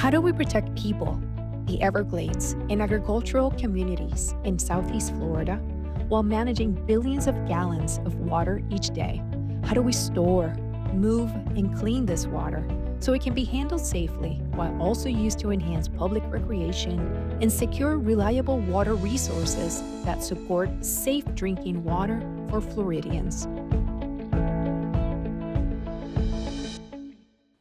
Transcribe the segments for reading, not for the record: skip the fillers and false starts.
How do we protect people, the Everglades, and agricultural communities in Southeast Florida while managing billions of gallons of water each day? How do we store, move, and clean this water so it can be handled safely while also used to enhance public recreation and secure reliable water resources that support safe drinking water for Floridians?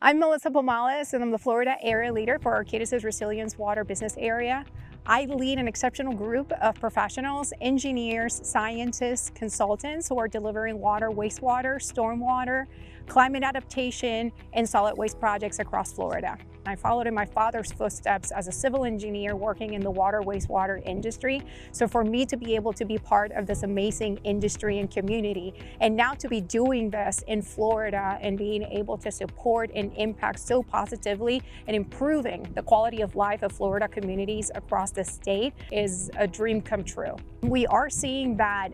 I'm Melissa Pomales, and I'm the Florida Area Leader for Arcadis' Resilience Water Business Area. I lead an exceptional group of professionals, engineers, scientists, consultants who are delivering water, wastewater, stormwater, climate adaptation, and solid waste projects across Florida. I followed in my father's footsteps as a civil engineer working in the water, wastewater industry. So for me to be able to be part of this amazing industry and community, and now to be doing this in Florida and being able to support and impact so positively and improving the quality of life of Florida communities across the state is a dream come true. We are seeing that,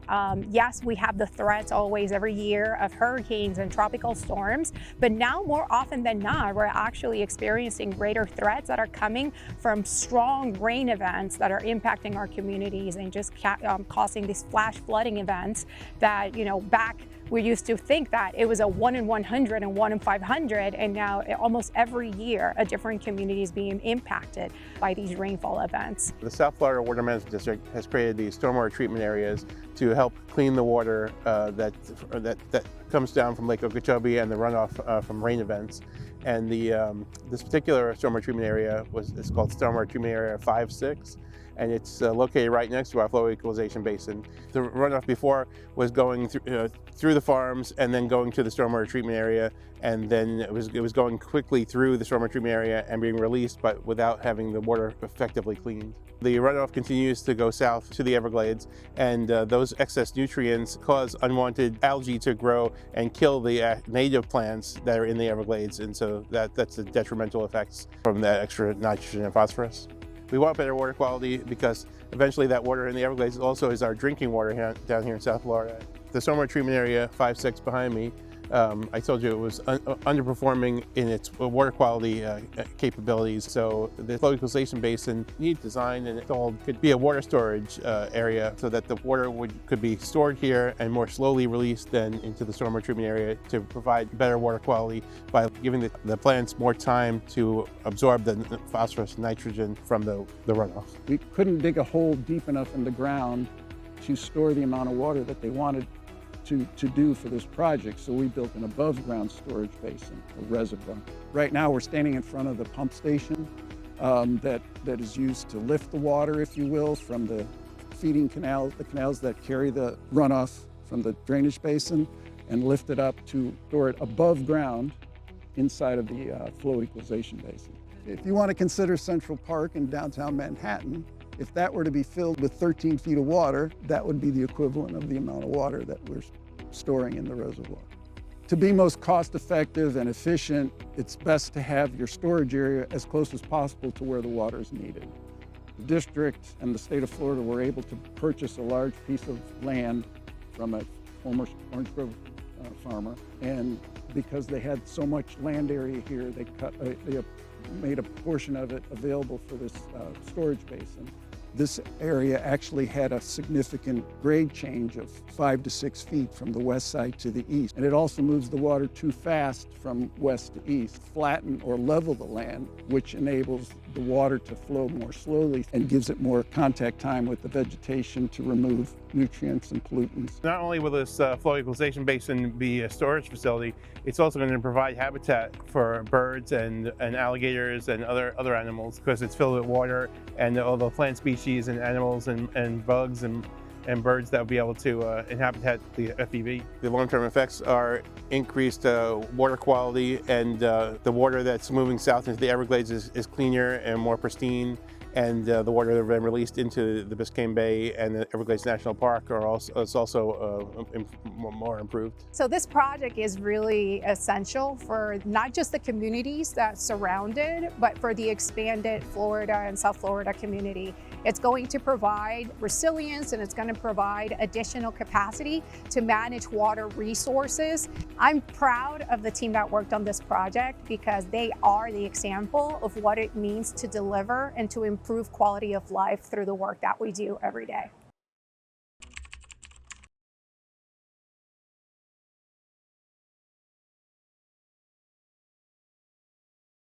yes, we have the threats always every year of hurricanes and tropical storms, but now more often than not, we're actually experiencing greater threats that are coming from strong rain events that are impacting our communities and just causing these flash flooding events that, back we used to think that it was a 1 in 100 and 1 in 500, and now almost every year a different community is being impacted by these rainfall events. The South Florida Water Management District has created these stormwater treatment areas to help clean the water that comes down from Lake Okeechobee and the runoff from rain events. And this particular stormwater treatment area is called Stormwater Treatment Area 5-6. And it's located right next to our flow equalization basin. The runoff before was going through the farms and then going to the stormwater treatment area, and then it was going quickly through the stormwater treatment area and being released, but without having the water effectively cleaned. The runoff continues to go south to the Everglades, and those excess nutrients cause unwanted algae to grow and kill the native plants that are in the Everglades, and so that's the detrimental effects from that extra nitrogen and phosphorus. We want better water quality because eventually that water in the Everglades also is our drinking water down here in South Florida. The stormwater treatment area 5-6 behind me, I told you it was underperforming in its water quality capabilities. So the flow equalization basin needs design and installed could be a water storage area so that the water could be stored here and more slowly released then into the stormwater treatment area to provide better water quality by giving the plants more time to absorb the phosphorus and nitrogen from the runoff. We couldn't dig a hole deep enough in the ground to store the amount of water that they wanted to do for this project, so we built an above-ground storage basin, a reservoir. Right now we're standing in front of the pump station that is used to lift the water, if you will, from the feeding canals, the canals that carry the runoff from the drainage basin, and lift it up to store it above ground inside of the flow equalization basin. If you want to consider Central Park in downtown Manhattan, if that were to be filled with 13 feet of water, that would be the equivalent of the amount of water that we're storing in the reservoir. To be most cost-effective and efficient, it's best to have your storage area as close as possible to where the water is needed. The district and the state of Florida were able to purchase a large piece of land from a former Orange Grove farmer, and because they had so much land area here, they made a portion of it available for this storage basin. This area actually had a significant grade change of 5 to 6 feet from the west side to the east. And it also moves the water too fast from west to east, flatten or level the land, which enables the water to flow more slowly and gives it more contact time with the vegetation to remove nutrients and pollutants. Not only will this flow equalization basin be a storage facility, it's also going to provide habitat for birds and alligators and other animals, because it's filled with water, and all the plant species and animals and bugs and birds that will be able to inhabit the FEV. The long-term effects are increased water quality, and the water that's moving south into the Everglades is cleaner and more pristine, and the water that then released into the Biscayne Bay and the Everglades National Park is also more improved. So this project is really essential for not just the communities that surround it, but for the expanded Florida and South Florida community. It's going to provide resilience, and it's going to provide additional capacity to manage water resources. I'm proud of the team that worked on this project because they are the example of what it means to deliver and to improve quality of life through the work that we do every day.